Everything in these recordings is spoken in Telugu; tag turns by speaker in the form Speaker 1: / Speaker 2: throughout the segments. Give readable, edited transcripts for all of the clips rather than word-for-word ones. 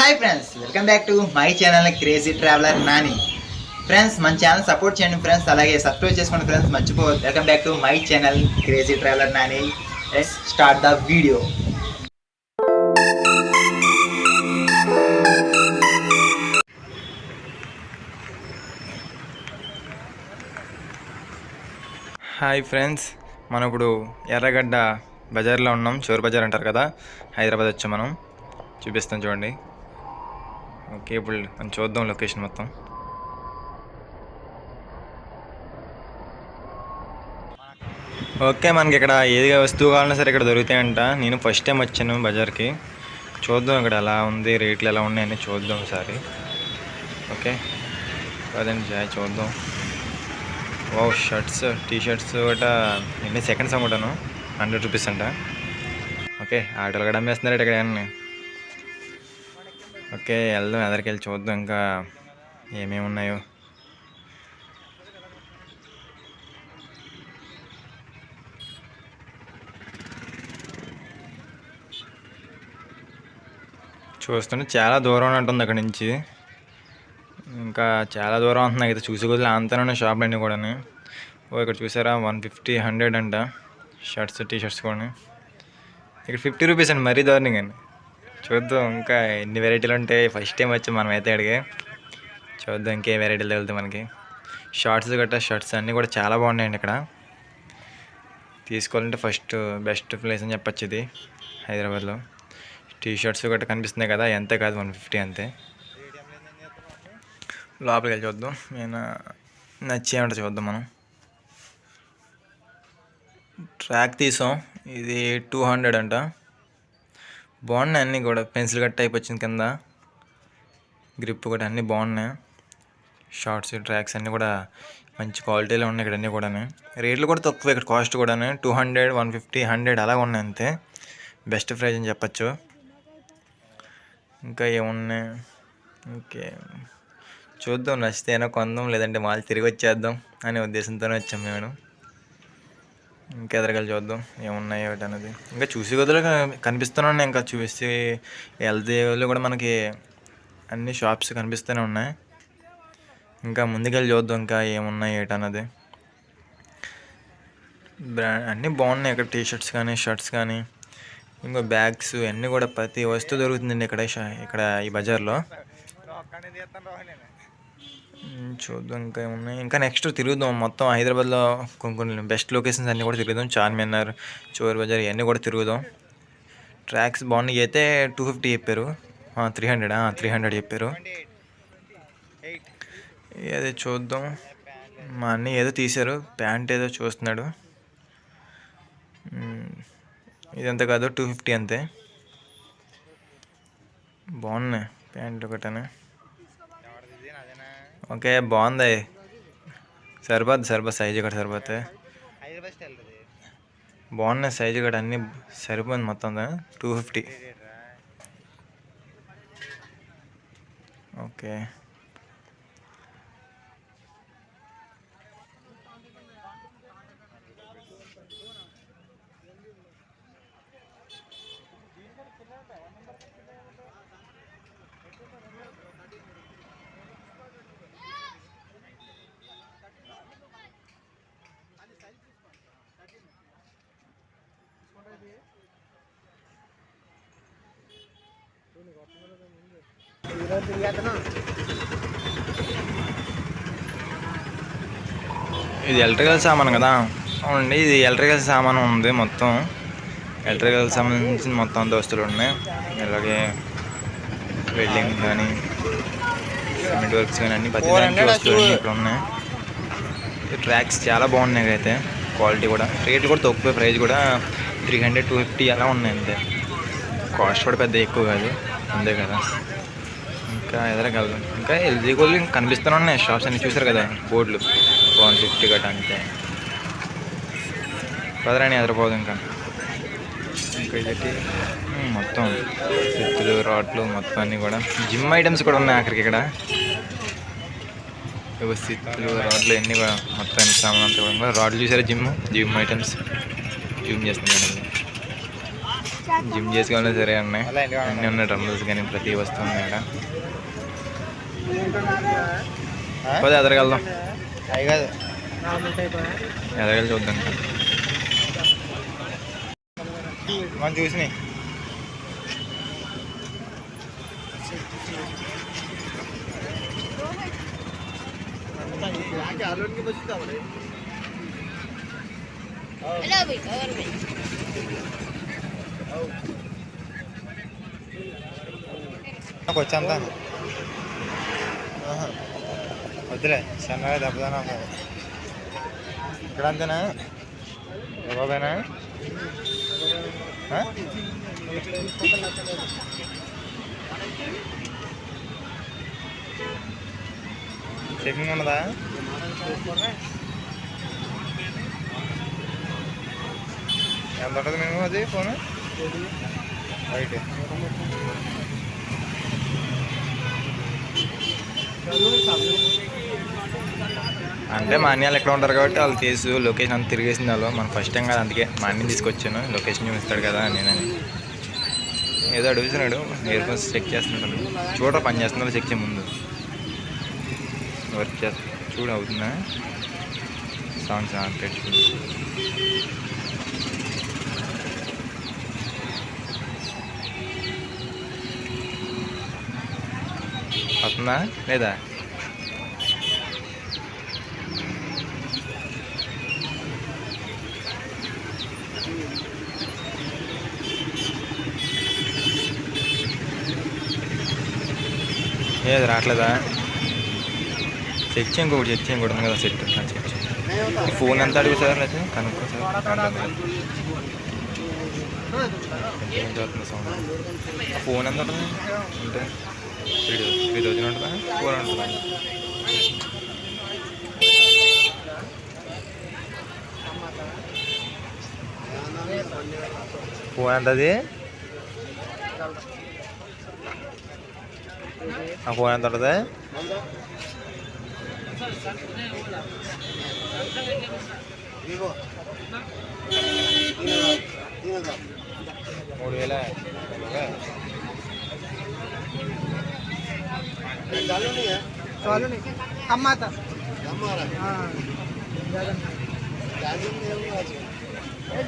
Speaker 1: Hi friends, welcome back to my channel crazy traveller Nani. Friends, మన ఛానల్ సపోర్ట్ చేయండి ఫ్రెండ్స్, అలాగే సబ్స్క్రైబ్ చేసుకోండి ఫ్రెండ్స్, మర్చిపోవద్దు. Welcome back to my channel crazy traveller Nani. Let's start the video.
Speaker 2: Hi friends, మనం ఇప్పుడు ఎర్రగడ్డ బజార్లో ఉన్నాం. చోరు బజార్ అంటారు కదా, హైదరాబాద్ వచ్చాం. మనం చూపిస్తాం చూడండి. ఓకే, ఇప్పుడు మనం చూద్దాం లొకేషన్ మొత్తం. ఓకే, మనకి ఇక్కడ ఏది వస్తువు కావాలన్నా సరే ఇక్కడ దొరుకుతాయంట. నేను ఫస్ట్ టైం వచ్చాను బజార్కి. చూద్దాం ఇక్కడ ఎలా ఉంది, రేట్లు ఎలా ఉన్నాయని చూద్దాం ఒకసారి. ఓకే కదండి, చూద్దాం. ఓ షర్ట్స్, టీ షర్ట్స్ గట్టా ఎన్ని సెకండ్స్ అమ్ముతాను, 100 రూపీస్ అంట. ఓకే, ఆటోలు కూడా అమ్మేస్తున్నారు ఇక్కడ అన్నీ. ఓకే, వెళ్దాం, ఎదరికి వెళ్ళి చూద్దాం ఇంకా ఏమేమి ఉన్నాయో. చూస్తుంటే చాలా దూరం ఉన్నట్టుంది అక్కడి నుంచి, ఇంకా చాలా దూరం అంటున్నా అయితే చూసి కొద్దిగా అంతనే షాపులు అన్నీ కూడా. ఓ ఇక్కడ చూసారా, 150, 100 అంట షర్ట్స్, టీ షర్ట్స్ కూడా. ఇక్కడ 50 రూపీస్ అండి, మరీ దారుణంగా అండి. చూద్దాం ఇంకా ఎన్ని వెరైటీలు ఉంటాయి. ఫస్ట్ టైం వచ్చి మనం అయితే అడిగే చూద్దాం ఇంకే వెరైటీలు వెళ్తాయి మనకి. షార్ట్స్ గట్టా, షర్ట్స్ అన్నీ కూడా చాలా బాగున్నాయండి ఇక్కడ. తీసుకోవాలంటే ఫస్ట్ బెస్ట్ ప్లేస్ అని చెప్పచ్చు ఇది హైదరాబాద్లో. టీ షర్ట్స్ గట్టా కనిపిస్తున్నాయి కదా, ఎంత కాదు 150 అంతే. లోపలికి వెళ్ళి చూద్దాం, నేను నచ్చేమంట చూద్దాం. మనం ట్రాక్ తీసాం, ఇది 200 అంట. బాగున్నాయి అన్నీ కూడా, పెన్సిల్ కట్ టైప్ వచ్చింది కింద, గ్రిప్ కూడా అన్నీ బాగున్నాయి. షార్ట్స్, ట్రాక్స్ అన్నీ కూడా మంచి క్వాలిటీలో ఉన్నాయి ఇక్కడ అన్నీ కూడా. రేట్లు కూడా తక్కువ ఇక్కడ, కాస్ట్ కూడా 200, 150, 100 అలా ఉన్నాయి అంతే. బెస్ట్ ప్రైస్ అని చెప్పచ్చు. ఇంకా ఏమున్నాయి, ఓకే చూద్దాం, నచ్చితేనో కొందాం, లేదంటే మాల్ తిరిగి వచ్చేద్దాం అనే ఉద్దేశంతోనే వచ్చాం మేము. ఇంకా ఎదరగలి చూద్దాం ఏమున్నాయి ఏమిటి అనేది. ఇంకా చూసి కొద్దిగా కనిపిస్తూనే ఇంకా చూసి వెళ్తే కూడా మనకి అన్ని షాప్స్ కనిపిస్తూనే ఉన్నాయి. ఇంకా ముందుకెళ్ళి చూద్దాం ఇంకా ఏమున్నాయి ఏటన్నది. అన్నీ బాగున్నాయి ఇక్కడ, టీ షర్ట్స్ కానీ, షర్ట్స్ కానీ, ఇంకో బ్యాగ్స్ అన్నీ కూడా ప్రతి వస్తువు దొరుకుతుందండి ఇక్కడ ఈ బజార్లో. చూద్దాం ఇంకా ఏమున్నాయి. ఇంకా నెక్స్ట్ తిరుగుదాం మొత్తం హైదరాబాద్లో కొన్ని బెస్ట్ లొకేషన్స్ అన్నీ కూడా తిరుగుదాం. చార్మినార్, చోర్ బజార్ ఇవన్నీ కూడా తిరుగుదాం. ట్రాక్స్ బాగున్నాయి అయితే 250 చెప్పారు, 300 చెప్పారు. ఏదో చూద్దాం. మా అన్నీ ఏదో తీశారు, ప్యాంట్ ఏదో చూస్తున్నాడు. ఇదంతా కాదు 250 అంతే. బాగున్నాయి ప్యాంట్లు ఒకటనే. ఓకే బాగుంది, సరిపోద్ది సైజు కూడా సరిపోతే. బాగున్నాయి సైజు కూడా అన్నీ సరిపోయింది మొత్తం 250. ఓకే ఇది ఎలక్ట్రికల్ సామాన్ కదా. అవునండి, ఇది ఎలక్ట్రికల్ సామాన్ ఉంది. మొత్తం ఎలక్ట్రికల్ సంబంధించిన మొత్తం వస్తువులు ఉన్నాయి. అలాగే వెల్డింగ్ కానీ, సిమెంట్ వర్క్స్ కానీ అన్ని ప్రతి దానికి వస్తువులు ఇక్కడ ఉన్నాయి. ట్రాక్స్ చాలా బాగున్నాయి అయితే, క్వాలిటీ కూడా, రేట్లు కూడా తక్కువ, ప్రైస్ కూడా 300, 250 అలా ఉన్నాయి అంతే. కాస్ట్ కూడా పెద్ద ఎక్కువ కాదు, అంతే కదా. ఇంకా ఎదరగలదు, ఇంకా ఎల్జీ గోల్డ్ కనిపిస్తూనే ఉన్నాయి షాప్స్ అన్నీ. చూసారు కదా బోర్డులు, 150 గట్ట అంతే. పదరాని ఎదరపోదు. ఇంకా ఇదైతే మొత్తం సుత్తులు, రాడ్లు మొత్తం అన్నీ కూడా. జిమ్ ఐటమ్స్ కూడా ఉన్నాయి అక్కడికి. ఇక్కడ సుత్తులు, రాడ్లు అన్నీ కూడా మొత్తం సామాన్ అంతా కూడా. రాడ్లు చూసారా, జిమ్ ఐటమ్స్ జూమ్ చేస్తున్నాను. జిమ్ చేసుకోవాలన్నా సరే అన్నీ అన్నీ ఉన్నాయి. డ్రమ్స్ కానీ ప్రతి వస్తువు ఉన్నాయి ఇక్కడ. పోతే ఎదరగలుదాం,
Speaker 1: అవి కాదు
Speaker 2: ఎదరగలి చూద్దాం.
Speaker 1: మనం చూసినాయి. వచ్చేంత వద్దులే, చిన్నగా దెబ్బతానా ఇక్కడ అంతేనా బాబాయినా? చెకింగ్ ఉన్నదా? ఎంత ఉంటుంది మేము అది ఫోను రైట్?
Speaker 2: అంటే మా అన్నయ్యలు ఎక్కడ ఉంటారు కాబట్టి వాళ్ళు తీసు లొకేషన్ అంతా తిరిగేసింది వాళ్ళు. మనం ఫస్ట్ టైం కదా, అందుకే మా అన్నని తీసుకొచ్చాను. లొకేషన్ చూపిస్తాడు కదా నేనని. ఏదో అడుగుతున్నాడు, ఇయర్ ఫోన్స్ చెక్ చేస్తున్నాడు. చూడరా పని చేస్తున్నారో చెక్ చేయ ముందు. వర్క్ చేస్తా చూడు అవుతుందా? సాంగ్స్ పెట్టుకుంది. వస్తుందా లేదా? ఏది రావట్లేదా? చెక్ చేయం ఇంకొకటి, చెక్ చేయం కూడా కదా సెట్. చెక్ చేయం. ఫోన్ ఎంత అడుగు సార్? లేదా కనుక్కో సార్. సౌండ్ ఫోన్ ఎంత ఉంటుంది అంటే 3000 ఉంటుందా? 4 ఉంటుందా? ఫోన్ ఎంత అది? ఆ ఫోన్ ఎంత ఉంటుంది? 3000.
Speaker 3: चालू नहीं कम आता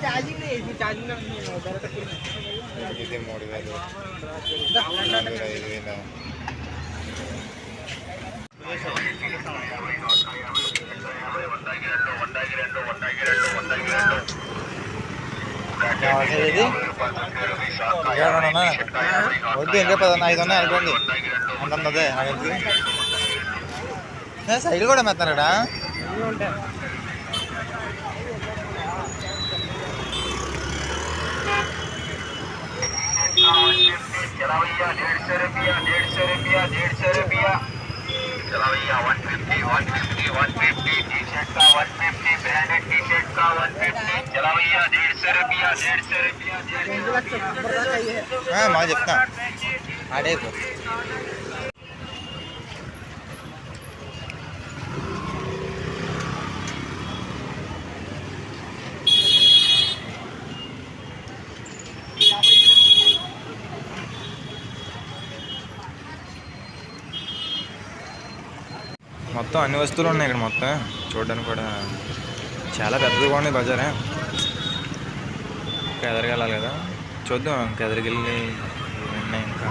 Speaker 3: चार्जिंग नहीं इसमें चार्जिंग नहीं
Speaker 1: ఇది 3000. వద్దు ఇంకా 5 ఉన్నాయి అనుకోండి. అంతదే సైడ్ కూడా మెత్తారా? चला भैया 150 रुपया 150 रुपया चला भैया 150 टी शर्ट का 150 ब्रांडेड टी शर्ट का 150 चला भैया 150 रुपया मैं చెప్తా आड़े
Speaker 2: మొత్తం అన్ని వస్తువులు ఉన్నాయి ఇక్కడ. మొత్తం చూడడానికి కూడా చాలా పెద్దగా ఉన్నాయి బజారే. ఇంకా ఎదరికెళ్ళాలి కదా, చూద్దాం. ఇంకా ఎదరికెళ్ళి ఉన్నాయి. ఇంకా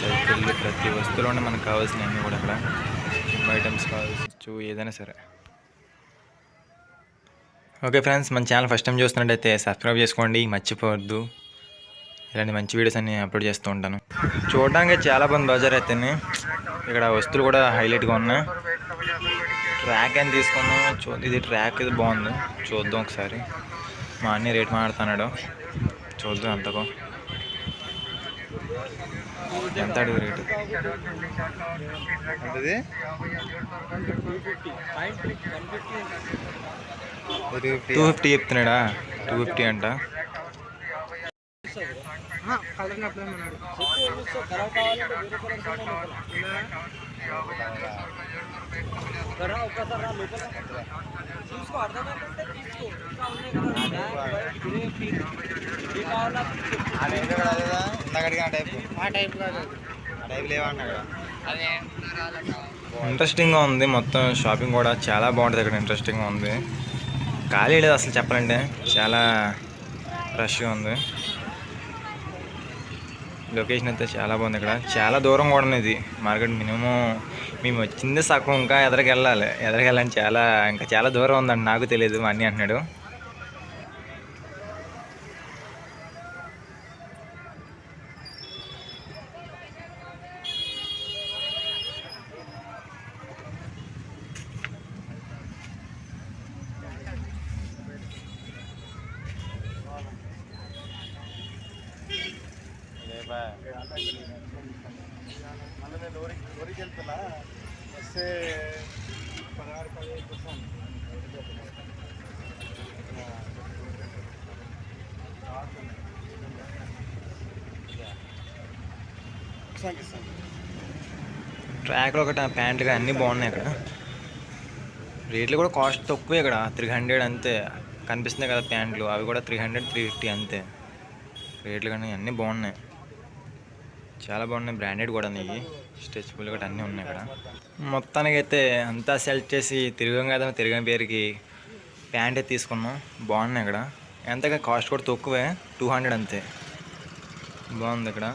Speaker 2: సైకిళ్ళు ప్రతి వస్తువులు ఉన్నాయి మనకు కావాల్సినవి అన్నీ కూడా. అక్కడ ఐటమ్స్ కావాల్సి ఏదైనా సరే. ఓకే ఫ్రెండ్స్, మన ఛానల్ ఫస్ట్ టైం చూస్తున్నట్టయితే సబ్స్క్రైబ్ చేసుకోండి, మర్చిపోవద్దు. ఇలాంటి మంచి వీడియోస్ అన్ని అప్లోడ్ చేస్తూ ఉంటాను. చూడడానికి చాలా బాగుంది బజార్ అయితేనే. ఇక్కడ వస్తువులు కూడా హైలైట్గా ఉన్నాయి. ట్రాక్ అని తీసుకున్నాం. ఇది ట్రాక్ ఇది బాగుంది, చూద్దాం ఒకసారి. మా అన్నీ రేట్ మాట్లాడుతున్నాడు, చూద్దాం ఎంతకో. ఎంత అడుగు రేటు? 250 చెప్తున్నాడా? 250 అంట.
Speaker 3: కలర్
Speaker 2: ఆ టైప్ ఇక్కడ అదేదా ఇందాక అడిగిన ఆ టైప్
Speaker 3: ఆ టైప్ కాదు
Speaker 2: ఆ టైప్ లేవన్నా అక్కడ.
Speaker 3: అదే
Speaker 2: ఇంట్రెస్టింగ్గా ఉంది మొత్తం షాపింగ్ కూడా చాలా బాగుంటుంది ఇక్కడ. ఇంట్రెస్టింగ్గా ఉంది, ఖాళీ లేదు అసలు చెప్పాలంటే. చాలా రష్గా ఉంది. లొకేషన్ అయితే చాలా బాగుంది ఇక్కడ. చాలా దూరం కూడా ఉంది ఇది మార్కెట్. మినిమం మేము వచ్చింది సగం, ఇంకా ఎదరికి వెళ్ళాలని ఇంకా చాలా దూరం ఉందండి. నాకు తెలియదు, మా అన్నీ అంటున్నాడు. ట్రాక్లో ఒకటి ప్యాంట్లు అన్నీ బాగున్నాయి ఇక్కడ. రేట్లు కూడా కాస్ట్ తక్కువే ఇక్కడ. 300 అంతే కనిపిస్తున్నాయి కదా ప్యాంట్లు, అవి కూడా 300, 350 అంతే రేట్లు. కానీ అన్నీ బాగున్నాయి, చాలా బాగున్నాయి. బ్రాండెడ్ కూడా ఉన్నాయి, స్ట్రెచబుల్ కూడా అన్నీ ఉన్నాయి ఇక్కడ. మొత్తానికి అయితే అంతా సెలెక్ట్ చేసి తిరగం కదా, తిరగని పేరుకి ప్యాంటే తీసుకున్నాం. బాగున్నాయి ఇక్కడ. ఎంతగా కాస్ట్ కూడా తక్కువే, 200 అంతే. బాగుంది ఇక్కడ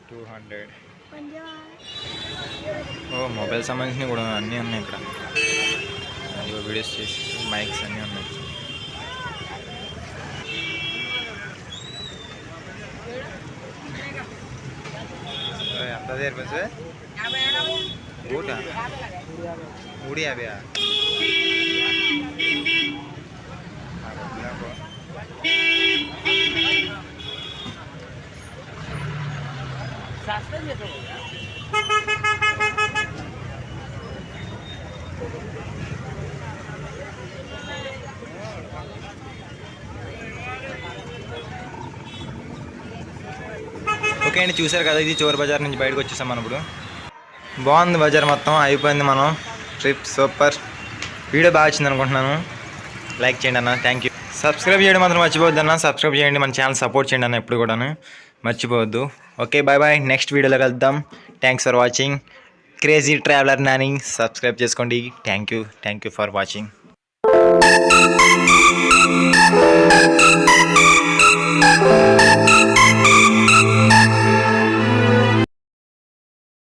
Speaker 2: 200. ఓ మొబైల్ సంబంధించినవి కూడా అన్నీ ఉన్నాయి ఇక్కడ. వీడియోస్ చేసి మైక్స్ అన్నీ ఉన్నాయి. ఎంత దేర్ బస్ బూట 350.
Speaker 3: सस्ता ये तो
Speaker 2: ఓకే అండి, చూసారు కదా, ఇది చోర్ బజార్ నుంచి బయటకు వచ్చేసాం మనం ఇప్పుడు. బాగుంది బజార్ మొత్తం, అయిపోయింది మనం ట్రిప్. సూపర్. వీడియో బాగా వచ్చింది అనుకుంటున్నాను. లైక్ చేయండి అన్న, థ్యాంక్ యూ. సబ్స్క్రైబ్ చేయడం మాత్రం మర్చిపోవద్దు అన్న. సబ్స్క్రైబ్ చేయండి, మన ఛానల్ సపోర్ట్ చేయండి అన్న, ఎప్పుడు కూడా మర్చిపోవద్దు. Okay, bye bye. నెక్స్ట్ వీడియోలో కలుద్దాం. Thanks for watching. Crazy traveller Nani. Subscribe చేసుకోండి. Thank you for watching.